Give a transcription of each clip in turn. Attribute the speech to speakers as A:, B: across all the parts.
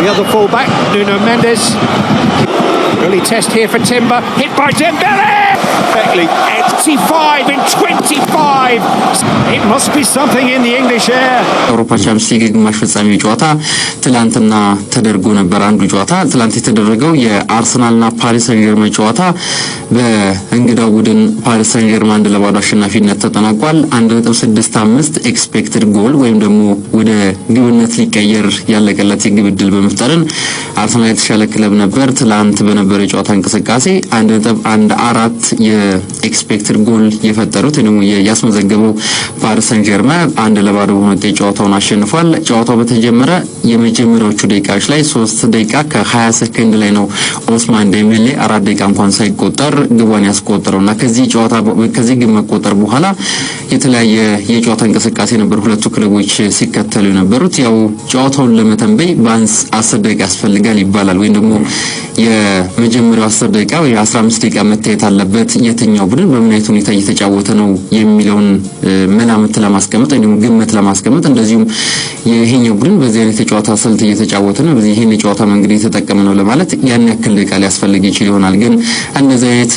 A: The other fullback, Nuno Mendes. Early test here for Timber. Hit by Dembele! Perfectly. 85 in 25. It must be something in the English air.
B: አውሮፓ ቻምፒየንስ ሊግ ግማሽ ፍጻሜ ጨዋታ ትላንትና ተደርጎ ነበር። አንዱ ጨዋታ ትላንት የተደረገው የአርሰናልና ፓሪስ ሰን ዠርመን ጨዋታ በእንግዳው ቡድን ፓሪስ ሰን ዠርመን 1-0 አሸናፊነት ተጠናቋል። 1.65 ኤክስፔክትድ ጎል ወይም ደግሞ ወደ ግብነት ሊቀየር ያለቀለት የግብ ዕድል በመፍጠርን አርሰናል የተሻለ ክለብ ነበር። ትላንት በነበረው የጨዋታ እንቅስቃሴ 1.14 የኤክስፔክትድ ጎል የፈጠሩት ደግሞ ያስመዘገበው ፓሪስ ሰን ዠርመን 1-0 በሆነ ውጤት ጨዋታውን አሸንፏል። ጨዋታው በተጀመረ የመጀመሪያዎቹ ደቂቃዎች ላይ 3 ደቂቃ ከ20 ሰከንድ ላይ ነው ኦስማን ዴምቤሌ 4 ደቂቃ እንኳን ሳይቆጠር ግቧን ያስቆጠረውና ከዚህ ግብ መቆጠር በኋላ የተለያየ የጨዋታ እንቅስቃሴ ነበር ሁለቱ ክለቦች ሲከተሉ የነበሩት። ያው ጨዋታውን ለመተንበይ ባንስ 10 ደቂቃ ያስፈልጋል ይባላል ወይም ደግሞ የመጀመሪያው 10 ደቂቃ ወይ 15 ደቂቃ መታየት አለበት የትኛው ቡድን በምን አይነት ሁኔታ እየተጫወተ ነው የሚለውን መላምት ለማስቀመጥ ወይም ግምት ለማስቀመጥ እንደዚሁም ይሄኛው ቡድን በዚህ አይነት የጨዋታ ስልት እየተጫወተ ነው በዚህ ይሄን የጨዋታ መንገድ እየተጠቀመ ነው ለማለት ያን ያክል ደቂቃ ሊያስፈልግ ይችል ይሆናል። ግን እነዚህ አይነት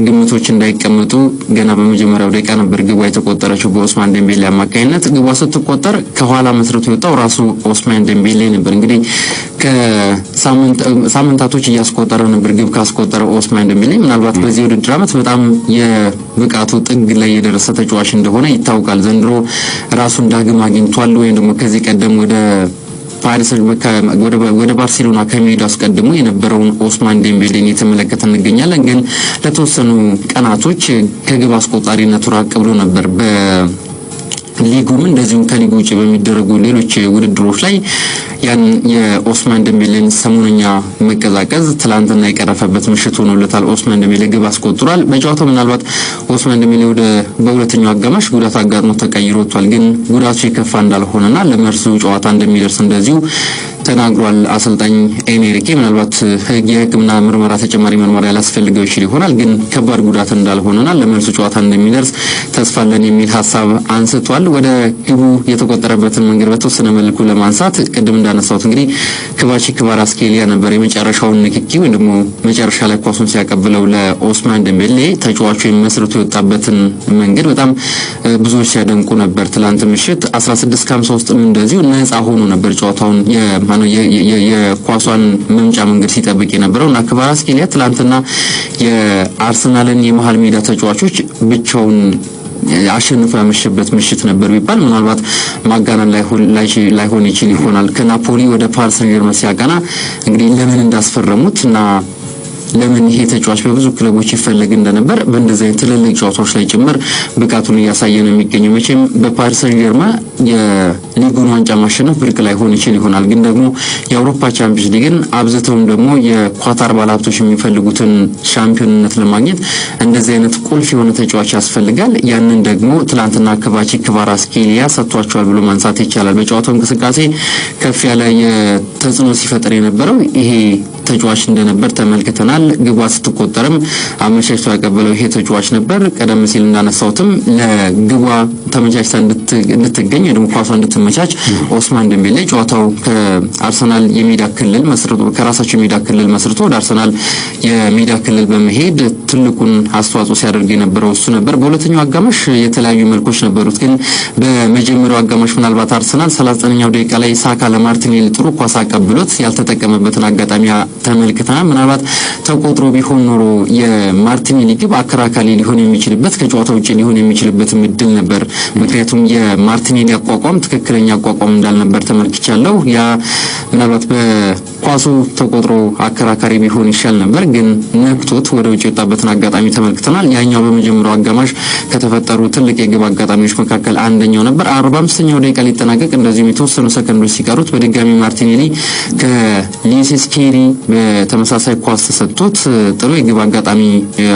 B: ግምቶች እንዳይቀመጡ ገና በመጀመሪያው ደቂቃ ነበር ግቧ የተቆጠረችው በኦስማን ዴምቤሌ አማካኝነት። ግቧ ስትቆጠር ከኋላ መስርቶ የወጣው ራሱ ኦስማን ዴምቤሌ ነበር። እንግዲህ ከሳምንታቶች እያስቆጠረ ነበር ግብ ካስቆጠረ ኦስማን ዴምቤሌ ምናልባት በዚህ ውድድር ዓመት በጣም የብቃቱ ጥግ ላይ የደረሰ ተጫዋች እንደሆነ ይታወቃል። ዘንድሮ ራሱን ዳግም አግኝቷል ወይም ደግሞ ከዚህ ቀደም ወደ ባርሴሎና ከመሄዱ አስቀድሞ የነበረውን ኦስማን ዴምቤሌን የተመለከተ እንገኛለን። ግን ለተወሰኑ ቀናቶች ከግብ አስቆጣሪነቱ ራቅ ብሎ ነበር። ሊጉም እንደዚሁም ከሊጉ ውጪ በሚደረጉ ሌሎች ውድድሮች ላይ ያን የኦስማን ዴምቤሌን ሰሞነኛ መቀዛቀዝ ትላንትና የቀረፈበት ምሽት ሆኖለታል። ኦስማን ዴምቤሌ ግብ አስቆጥሯል። በጨዋታው ምናልባት ኦስማን ዴምቤሌ በሁለተኛው አጋማሽ ጉዳት አጋጥሞ ተቀይሮ ወጥቷል። ግን ጉዳቱ የከፋ እንዳልሆነና ለመርሱ ጨዋታ እንደሚደርስ እንደዚሁ ተናግሯል አሰልጣኝ ኤንሪኬ። ምናልባት የሕክምና ምርመራ ተጨማሪ ምርመራ ያላስፈልገው ይችል ይሆናል። ግን ከባድ ጉዳት እንዳልሆነና ለመልሱ ጨዋታ እንደሚደርስ ተስፋ አለን የሚል ሐሳብ አንስቷል። ወደ ግቡ የተቆጠረበትን መንገድ በተወሰነ መልኩ ለማንሳት ቅድም እንዳነሳሁት እንግዲህ ክቫራትስኬሊያ ነበር የመጨረሻውን ንክኪ ወይም ደግሞ መጨረሻ ላይ ኳሱን ሲያቀብለው ለኦስማን ዴምቤሌ ተጫዋቹ መስርቶ የወጣበትን መንገድ በጣም ብዙዎች ሲያደንቁ ነበር። ትላንት ምሽት 16:53 እንደዚሁ ነፃ ሆኖ ነበር ጨዋታውን የኳሷን መምጫ መንገድ ሲጠብቅ የነበረውና ክቫራትስኬሊያ ትላንትና የአርሰናልን የመሃል ሜዳ ተጫዋቾች ብቻውን አሸንፎ ያመሸበት ምሽት ነበር ቢባል ምናልባት ማጋነን ላይሆን ይችል ይሆናል። ከናፖሊ ወደ ፓሪስ ሰን ዠርመን ሲያቀና እንግዲህ ለምን እንዳስፈረሙት እና ለምን ይሄ ተጫዋች በብዙ ክለቦች ይፈልግ እንደነበር በእንደዚህ አይነት ትልልቅ ጨዋታዎች ላይ ጭምር ብቃቱን እያሳየ ነው የሚገኘው። መቼም በፓሪስ ሰን ዠርመን የሊጉን ዋንጫ ማሸነፍ ብርቅ ላይሆን ይችል ይሆናል። ግን ደግሞ የአውሮፓ ቻምፒየንስ ሊግን አብዝተውም ደግሞ የኳታር ባለሀብቶች የሚፈልጉትን ሻምፒዮንነት ለማግኘት እንደዚህ አይነት ቁልፍ የሆነ ተጫዋች ያስፈልጋል። ያንን ደግሞ ትላንትና ክቫራትስኬሊያ ሰጥቷቸዋል ብሎ ማንሳት ይቻላል። በጨዋታው እንቅስቃሴ ከፍ ያለ ተጽዕኖ ሲፈጠር የነበረው ይሄ ተጫዋች እንደነበር ተመልክተናል። ግቧ ስትቆጠርም አመቻችቶ ያቀበለው ይሄ ተጫዋች ነበር። ቀደም ሲል እንዳነሳሁትም ለግቧ ተመቻችታ እንድትገኝ ደግሞ ኳሷ እንድትመቻች ኦስማን ዴምቤሌ ጨዋታው ከአርሰናል የሜዳ ክልል መስርቶ ከራሳቸው የሜዳ ክልል መስርቶ ወደ አርሰናል የሜዳ ክልል በመሄድ ትልቁን አስተዋጽኦ ሲያደርግ የነበረው እሱ ነበር። በሁለተኛው አጋማሽ የተለያዩ መልኮች ነበሩት። ግን በመጀመሪያው አጋማሽ ምናልባት አርሰናል 39ኛው ደቂቃ ላይ ሳካ ለማርቲኔሊ ጥሩ ኳስ አቀብሎት ያልተጠቀመበትን አጋጣሚ ተመልክተናል። ምናልባት ተቆጥሮ ቢሆን ኖሮ የማርቲኔሊ ግብ አከራካሪ ሊሆን የሚችልበት ከጨዋታው ውጪ ሊሆን የሚችልበት እድል ነበር። ምክንያቱም የማርቲኔሊ አቋቋም ትክክለኛ አቋቋም እንዳልነበር ተመልክቻለሁ። ያ ምናልባት በኳሱ ተቆጥሮ አከራካሪ ቢሆን ይሻል ነበር። ግን ነክቶት ወደ ውጪ የወጣበትን አጋጣሚ ተመልክተናል። ያኛው በመጀመሪያው አጋማሽ ከተፈጠሩ ትልቅ የግብ አጋጣሚዎች መካከል አንደኛው ነበር። 45ኛው ደቂቃ ሊጠናቀቅ እንደዚሁም የተወሰኑ ሰከንዶች ሲቀሩት በድጋሚ ማርቲኔሊ ከሉዊስ ስኬሊ በተመሳሳይ ኳስ ተሰጥቶት ጥሩ የግብ አጋጣሚ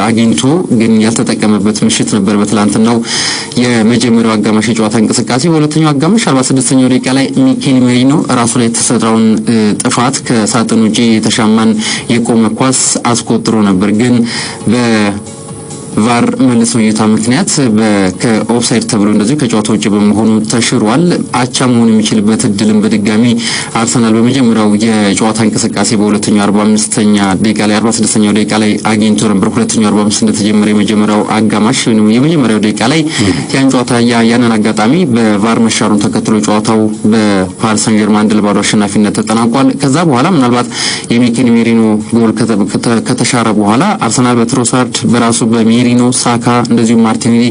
B: አግኝቶ ግን ያልተጠቀመበት ምሽት ነበር በትላንትናው የመጀመሪያው አጋማሽ የጨዋታ እንቅስቃሴ። በሁለተኛው አጋማሽ 46ኛው ደቂቃ ላይ ሚኬል ሜሪኖ ራሱ ላይ የተሰራውን ጥፋት ከሳጥን ውጪ የተሻማን የቆመ ኳስ አስቆጥሮ ነበር። ግን ቫር መልሶ እይታ ምክንያት ከኦፍሳይድ ተብሎ እንደዚህ ከጨዋታ ውጭ በመሆኑ ተሽሯል። አቻ መሆን የሚችልበት እድልም በድጋሚ አርሰናል በመጀመሪያው የጨዋታ እንቅስቃሴ በሁለተኛው 45ኛ ደቂቃ ላይ 46ኛው ደቂቃ ላይ አግኝቶ ነበር። ሁለተኛው 45 እንደተጀመረ የመጀመሪያው አጋማሽ ወይም የመጀመሪያው ደቂቃ ላይ ያን ጨዋታ ያንን አጋጣሚ በቫር መሻሩን ተከትሎ ጨዋታው በፓሪስ ሰን ጀርማን 1-0 አሸናፊነት ተጠናቋል። ከዛ በኋላ ምናልባት የሚኬል ሜሪኖ ጎል ከተሻረ በኋላ አርሰናል በትሮሳርድ በራሱ በሜሪኖ ሳካ እንደዚሁ ማርቲኔሊ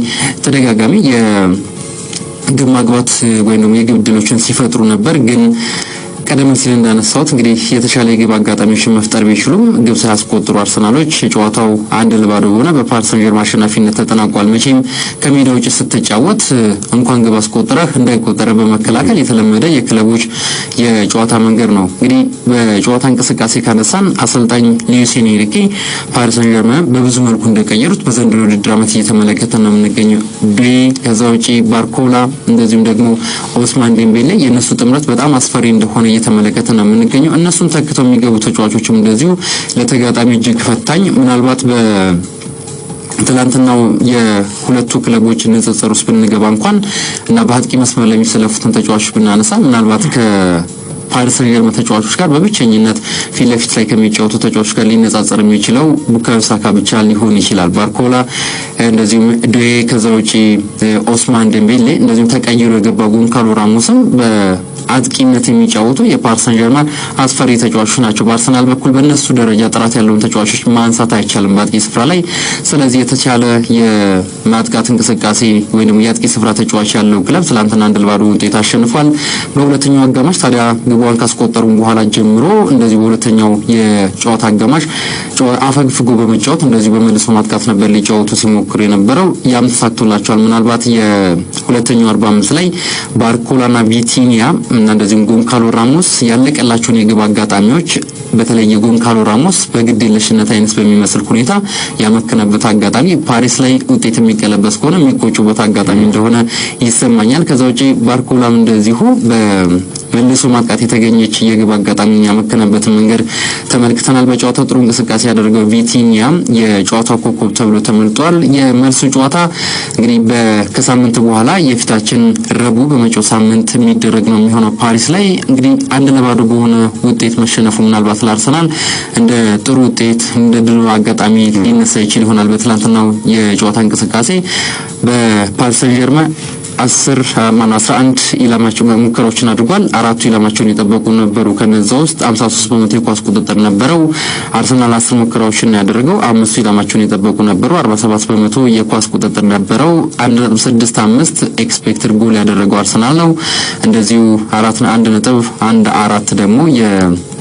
B: ተደጋጋሚ የግብ ማግባት ወይም የግብ ዕድሎችን ሲፈጥሩ ነበር ግን ቀደም ሲል እንዳነሳሁት እንግዲህ የተሻለ የግብ አጋጣሚዎችን መፍጠር ቢችሉም ግብ ሳያስቆጥሩ አርሰናሎች ጨዋታው 1-0 ሆነ በፓሪስ ሰን ጀርማን አሸናፊነት ተጠናቋል። መቼም ከሜዳ ውጭ ስትጫወት እንኳን ግብ አስቆጥረህ እንዳይቆጠረ በመከላከል የተለመደ የክለቦች የጨዋታ መንገድ ነው። እንግዲህ በጨዋታ እንቅስቃሴ ካነሳን አሰልጣኝ ሉዊስ ኤንሪኬ ፓሪስ ሰን ጀርማን በብዙ መልኩ እንደቀየሩት በዘንድሮ ውድድር ዓመት እየተመለከተ ነው የምንገኘው። ከዛ ውጪ ባርኮላ እንደዚሁም ደግሞ ኦስማን ዴምቤሌ የነሱ ጥምረት በጣም አስፈሪ እንደሆነ እየተመለከተ ነው የምንገኘው። እነሱን ተክተው የሚገቡ ተጫዋቾችም እንደዚሁ ለተጋጣሚ እጅግ ፈታኝ ምናልባት ትላንትናው የሁለቱ ክለቦች ንጽጽር ውስጥ ብንገባ እንኳን እና በአጥቂ መስመር ላይ የሚሰለፉትን ተጫዋቾች ብናነሳ ምናልባት ፓሪስ ሰን ጀርማን ተጫዋቾች ጋር በብቸኝነት ፊት ለፊት ላይ ከሚጫወቱ ተጫዋቾች ጋር ሊነጻጸር የሚችለው ቡካዮ ሳካ ብቻ ሊሆን ይችላል። ባርኮላ እንደዚሁም ዶዬ ከዛ ውጪ ኦስማን ዴምቤሌ እንደዚሁም ተቀይሮ የገባ ጎንካሎ ራሞስም በአጥቂነት የሚጫወቱ የፓሪስ ሰን ጀርማን አስፈሪ ተጫዋቾች ናቸው። በአርሰናል በኩል በእነሱ ደረጃ ጥራት ያለውን ተጫዋቾች ማንሳት አይቻልም በአጥቂ ስፍራ ላይ። ስለዚህ የተቻለ የማጥቃት እንቅስቃሴ ወይም የአጥቂ ስፍራ ተጫዋች ያለው ክለብ ትላንትና 1-0 ውጤት አሸንፏል። በሁለተኛው አጋማሽ ታዲያ ግቧን ካስቆጠሩ በኋላ ጀምሮ እንደዚህ በሁለተኛው የጨዋታ አጋማሽ አፈግፍጎ በመጫወት እንደዚህ በመልሶ ማጥቃት ነበር ሊጫወቱ ሲሞክሩ የነበረው። ያም ተሳክቶላቸዋል። ምናልባት የሁለተኛው 45 ላይ ባርኮላና ቪቲኒያ እና እንደዚሁም ጎንካሎ ራሞስ ያለቀላቸውን የግብ አጋጣሚዎች በተለይ ጎንካሎ ራሞስ በግዴለሽነት አይነት በሚመስል ሁኔታ ያመከነበት አጋጣሚ ፓሪስ ላይ ውጤት የሚቀለበስ ከሆነ የሚቆጩበት አጋጣሚ እንደሆነ ይሰማኛል። ከዛ ውጪ ባርኮላም እንደዚሁ በመልሶ ማጥቃት የተገኘች የግብ አጋጣሚ ያመከነበትን መንገድ ተመልክተናል። በጨዋታው ጥሩ እንቅስቃሴ ያደረገው ቪቲኒያ የጨዋታው ኮከብ ተብሎ ተመርጧል። የመልሱ ጨዋታ እንግዲህ ከሳምንት በኋላ የፊታችን ረቡዕ በመጪው ሳምንት የሚደረግ ነው የሚሆነው ፓሪስ ላይ እንግዲህ 1-0 በሆነ ውጤት መሸነፉ ምናልባት ለአርሰናል እንደ ጥሩ ውጤት እንደ ድል አጋጣሚ ሊነሳ ይችል ይሆናል። በትላንትናው የጨዋታ እንቅስቃሴ በፓሪስ ሰን ጀርማን 11 ኢላማቸው ሙከራዎችን አድርጓል። 4 ኢላማቸውን የጠበቁ ነበሩ። ከነዛ ውስጥ 53% የኳስ ቁጥጥር ነበረው። አርሰናል 10 ሙከራዎችን ያደረገው 5 ኢላማቸውን የጠበቁ ነበሩ። 47% የኳስ ቁጥጥር ነበረው። 1.65 ኤክስፔክትድ ጎል ያደረገው አርሰናል ነው። እንደዚሁ 1.14 ደግሞ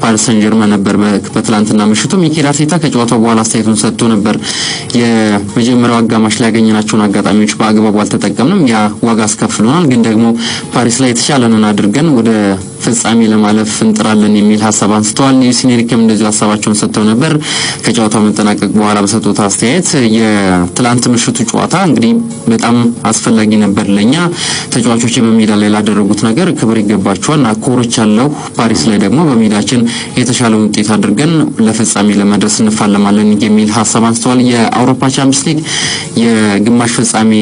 B: ፓሪስ ሰን ጀርማን ነበር። በትላንትና ምሽቱ ሚኬል አርቴታ ከጨዋታው በኋላ አስተያየቱን ሰጥቶ ነበር። የመጀመሪያው አጋማሽ ላይ ያገኘናቸውን አጋጣሚዎች በአግባቡ አልተጠቀምንም፣ ያ ዋጋ አስከፍሎናል። ግን ደግሞ ፓሪስ ላይ የተሻለንን አድርገን ወደ ፍጻሜ ለማለፍ እንጥራለን የሚል ሀሳብ አንስተዋል። ሉዊስ ኤንሪኬም እንደዚሁ ሀሳባቸውን ሰጥተው ነበር። ከጨዋታው መጠናቀቅ በኋላ በሰጡት አስተያየት የትላንት ምሽቱ ጨዋታ እንግዲህ በጣም አስፈላጊ ነበር ለኛ። ተጫዋቾች በሜዳ ላይ ላደረጉት ነገር ክብር ይገባቸዋል። አኮሮች ያለው ፓሪስ ላይ ደግሞ በሜዳችን የተሻለ ውጤት አድርገን ለፍጻሜ ለመድረስ እንፋለማለን የሚል ሀሳብ አንስተዋል። የአውሮፓ ቻምፒየንስ ሊግ የግማሽ ፍጻሜ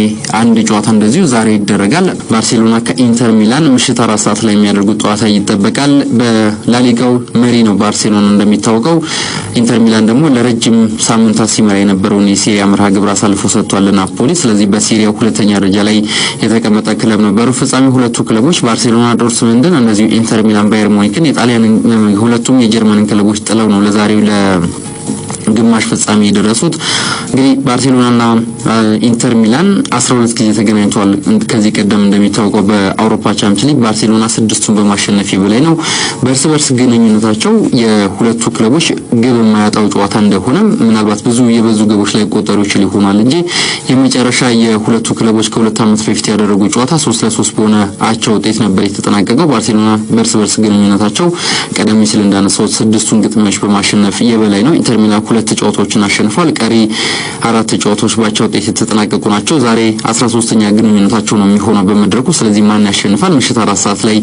B: አንድ ጨዋታ እንደዚሁ ዛሬ ይደረጋል። ባርሴሎና ከኢንተር ሚላን ምሽት 4 ሰዓት ላይ የሚያደርጉት ጨዋታ ይጠበቃል። በላሊጋው መሪ ነው ባርሴሎና እንደሚታወቀው። ኢንተር ሚላን ደግሞ ለረጅም ሳምንታት ሲመራ የነበረውን የሴሪያ መርሃ ግብር አሳልፎ ሰጥቷል ናፖሊ። ስለዚህ በሴሪያው ሁለተኛ ደረጃ ላይ የተቀመጠ ክለብ ነበሩ። ፍጻሜ ሁለቱ ክለቦች ባርሴሎና ዶርትሙንድን፣ እንደዚሁ ኢንተር ሚላን ባየር ሙኒክን የጣሊያን ሁለቱም የጀርመን ክለቦች ጥለው ነው ለዛሬው ግማሽ ፍጻሜ የደረሱት። እንግዲህ ባርሴሎናና ኢንተር ሚላን 12 ጊዜ ተገናኝተዋል። ከዚህ ቀደም እንደሚታወቀው በአውሮፓ ቻምፒየንስ ሊግ ባርሴሎና 6ቱን በማሸነፍ በላይ ነው። በእርስ በርስ ግንኙነታቸው የሁለቱ ክለቦች ግብ የማያጣው ጨዋታ እንደሆነ ምናልባት የበዙ ግቦች ላይ ቆጠሩ ይችል ይሆናል እንጂ የመጨረሻ የሁለቱ ክለቦች ከ2 ዓመት በፊት ያደረጉ ጨዋታ 3-3 በሆነ አቻ ውጤት ነበር የተጠናቀቀው። ባርሴሎና በእርስ በርስ ግንኙነታቸው ቀደም ሲል እንዳነሳው 6ቱን ግጥሚያዎች በማሸነፍ የበላይ ነው። ኢንተር ሚላን 2 ጨዋታዎችን አሸንፏል። ቀሪ 4 ጨዋታዎች ባቻ ውጤት የተጠናቀቁ ናቸው። ዛሬ 13ኛ ግንኙነታቸው ነው የሚሆነው በመድረኩ። ስለዚህ ማን ያሸንፋል ምሽት 4 ሰዓት ላይ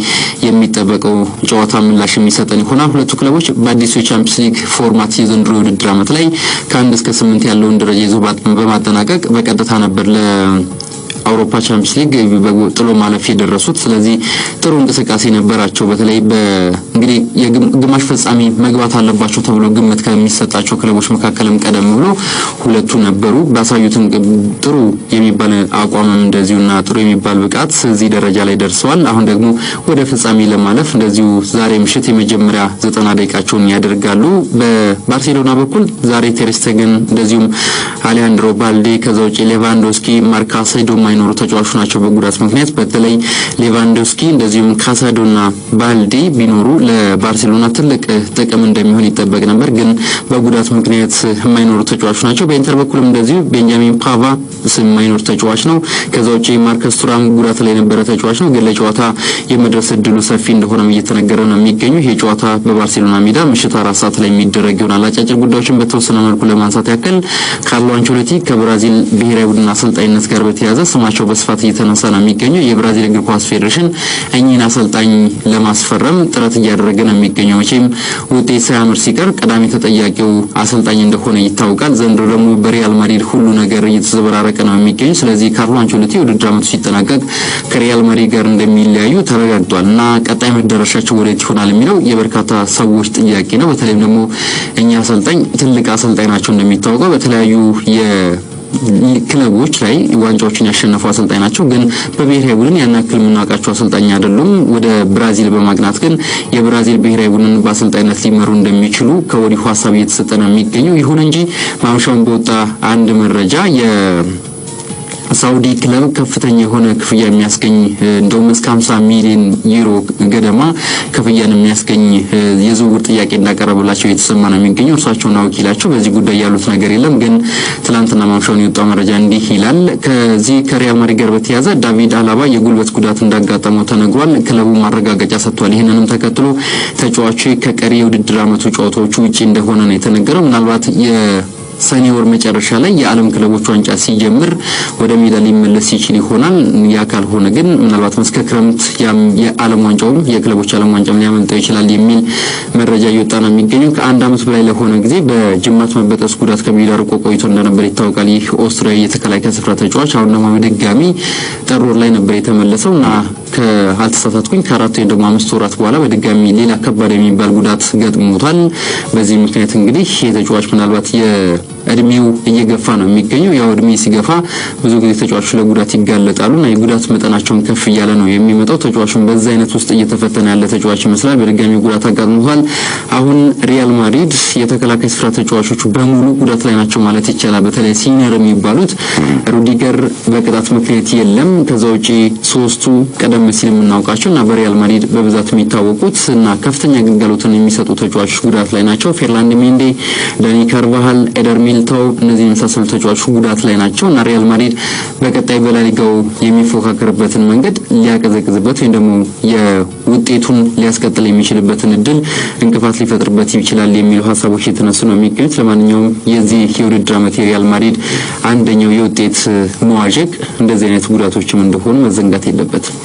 B: የሚጠበቀው ጨዋታ ምላሽ የሚሰጠን ይሆናል። ሁለቱ ክለቦች በአዲሱ የቻምፒየንስ ሊግ ፎርማት የዘንድሮ ውድድር ዓመት ላይ ከ1 እስከ 8 ያለውን ደረጃ ይዘው በማጠናቀቅ በቀጥታ ነበር አውሮፓ ቻምፒየንስ ሊግ ጥሎ ማለፍ የደረሱት። ስለዚህ ጥሩ እንቅስቃሴ ነበራቸው። በተለይ እንግዲህ የግማሽ ፍጻሜ መግባት አለባቸው ተብሎ ግምት ከሚሰጣቸው ክለቦች መካከልም ቀደም ብሎ ሁለቱ ነበሩ። ባሳዩትም ጥሩ የሚባል አቋምም እንደዚሁና ጥሩ የሚባል ብቃት እዚህ ደረጃ ላይ ደርሰዋል። አሁን ደግሞ ወደ ፍጻሜ ለማለፍ እንደዚሁ ዛሬ ምሽት የመጀመሪያ 90 ደቂቃቸውን ያደርጋሉ። በባርሴሎና በኩል ዛሬ ቴር ስቴገን እንደዚሁም አሌሃንድሮ ባልዴ ከዛ ውጪ ሌቫንዶስኪ ማርካሴዶ ኖሩ ተጫዋቾች ናቸው በጉዳት ምክንያት። በተለይ ሌቫንዶስኪ እንደዚሁም ካሳዶና ባልዲ ቢኖሩ ለባርሴሎና ትልቅ ጥቅም እንደሚሆን ይጠበቅ ነበር፣ ግን በጉዳት ምክንያት የማይኖሩ ተጫዋቾች ናቸው። በኢንተር በኩልም እንደዚሁ ቤንጃሚን ፓቫ የማይኖር ተጫዋች ነው። ከዛ ውጪ ማርከስ ቱራም ጉዳት ላይ የነበረ ተጫዋች ነው፣ ግን ለጨዋታ የመድረስ እድሉ ሰፊ እንደሆነም እየተነገረ ነው የሚገኘው። ይሄ ጨዋታ በባርሴሎና ሜዳ ምሽት 4 ሰዓት ላይ የሚደረግ ይሆናል። አጫጭር ጉዳዮችን በተወሰነ መልኩ ለማንሳት ያክል ካርሎ አንቸሎቲ ከብራዚል ብሔራዊ ቡድን አሰልጣኝነት ጋር በተያያዘ ስማቸው በስፋት እየተነሳ ነው የሚገኘው። የብራዚል እግር ኳስ ፌዴሬሽን እኚህን አሰልጣኝ ለማስፈረም ጥረት እያደረገ ነው የሚገኘው። መቼም ውጤት ሳያምር ሲቀር ቀዳሚ ተጠያቂው አሰልጣኝ እንደሆነ ይታወቃል። ዘንድሮ ደግሞ በሪያል ማድሪድ ሁሉ ነገር እየተዘበራረቀ ነው የሚገኘው። ስለዚህ ካርሎ አንቸሎቲ ውድድር ዓመቱ ሲጠናቀቅ ከሪያል ማድሪድ ጋር እንደሚለያዩ ተረጋግጧል እና ቀጣይ መዳረሻቸው ወዴት ይሆናል የሚለው የበርካታ ሰዎች ጥያቄ ነው። በተለይም ደግሞ እኚህ አሰልጣኝ ትልቅ አሰልጣኝ ናቸው። እንደሚታወቀው በተለያዩ ክለቦች ላይ ዋንጫዎችን ያሸነፉ አሰልጣኝ ናቸው። ግን በብሔራዊ ቡድን ያን ያክል የምናውቃቸው አሰልጣኝ አይደሉም። ወደ ብራዚል በማቅናት ግን የብራዚል ብሔራዊ ቡድን በአሰልጣኝነት ሊመሩ እንደሚችሉ ከወዲሁ ሀሳብ እየተሰጠ ነው የሚገኘው። ይሁን እንጂ ማምሻውን በወጣ አንድ መረጃ ሳውዲ ክለብ ከፍተኛ የሆነ ክፍያ የሚያስገኝ እንደውም እስከ 50 ሚሊዮን ዩሮ ገደማ ክፍያን የሚያስገኝ የዝውውር ጥያቄ እንዳቀረበላቸው የተሰማ ነው የሚገኘው። እርሳቸውና ወኪላቸው በዚህ ጉዳይ ያሉት ነገር የለም። ግን ትላንትና ማምሻውን የወጣው መረጃ እንዲህ ይላል። ከዚህ ከሪያል ማድሪድ ጋር በተያያዘ ዳቪድ አላባ የጉልበት ጉዳት እንዳጋጠመው ተነግሯል። ክለቡ ማረጋገጫ ሰጥቷል። ይህንንም ተከትሎ ተጫዋቹ ከቀሪ የውድድር ዓመቱ ጨዋታዎቹ ውጪ እንደሆነ ነው የተነገረው። ምናልባት ሰኔ ወር መጨረሻ ላይ የዓለም ክለቦች ዋንጫ ሲጀምር ወደ ሜዳ ሊመለስ ይችል ይሆናል። ያ ካልሆነ ግን ምናልባት እስከ ክረምት የዓለም ዋንጫውም የክለቦች ዓለም ዋንጫም ሊያመልጠው ይችላል የሚል መረጃ እየወጣ ነው የሚገኘው። ከአንድ ዓመት በላይ ለሆነ ጊዜ በጅማት መበጠስ ጉዳት ከሜዳ ርቆ ቆይቶ እንደነበር ይታወቃል። ይህ ኦስትሪያዊ የተከላካይ ስፍራ ተጫዋች አሁን ደግሞ በድጋሚ ጥር ወር ላይ ነበር የተመለሰው እና ካልተሳሳትኩኝ ከ4 ወይም ደግሞ 5 ወራት በኋላ በድጋሚ ሌላ ከባድ የሚባል ጉዳት ገጥሞታል። በዚህ ምክንያት እንግዲህ የተጫዋች ምናልባት እድሜው እየገፋ ነው የሚገኘው። ያው እድሜ ሲገፋ ብዙ ጊዜ ተጫዋቾች ለጉዳት ይጋለጣሉና የጉዳት መጠናቸውን ከፍ እያለ ነው የሚመጣው። ተጫዋቹን በዛ አይነት ውስጥ እየተፈተነ ያለ ተጫዋች ይመስላል። በድጋሚ ጉዳት አጋጥሞታል። አሁን ሪያል ማድሪድ የተከላካይ ስፍራ ተጫዋቾቹ በሙሉ ጉዳት ላይ ናቸው ማለት ይቻላል። በተለይ ሲኒየር የሚባሉት ሩዲገር በቅጣት ምክንያት የለም። ከዛ ውጪ ሶስቱ ቀደም ሲል የምናውቃቸው እና በሪያል ማድሪድ በብዛት የሚታወቁት እና ከፍተኛ ግልጋሎትን የሚሰጡ ተጫዋቾች ጉዳት ላይ ናቸው። ፌርላንድ ሜንዴ፣ ዳኒ ካርቫሃል፣ ኤደር ሚልታው እነዚህ የመሳሰሉ ተጫዋቾች ጉዳት ላይ ናቸው እና ሪያል ማድሪድ በቀጣይ በላሊጋው የሚፎካከርበትን መንገድ ሊያቀዘቅዝበት ወይም ደግሞ የውጤቱን ሊያስቀጥል የሚችልበትን እድል እንቅፋት ሊፈጥርበት ይችላል የሚሉ ሀሳቦች የተነሱ ነው የሚገኙት። ለማንኛውም የዚህ የውድድር ዓመት የሪያል ማድሪድ አንደኛው የውጤት መዋዠቅ እንደዚህ አይነት ጉዳቶችም እንደሆኑ መዘንጋት የለበትም።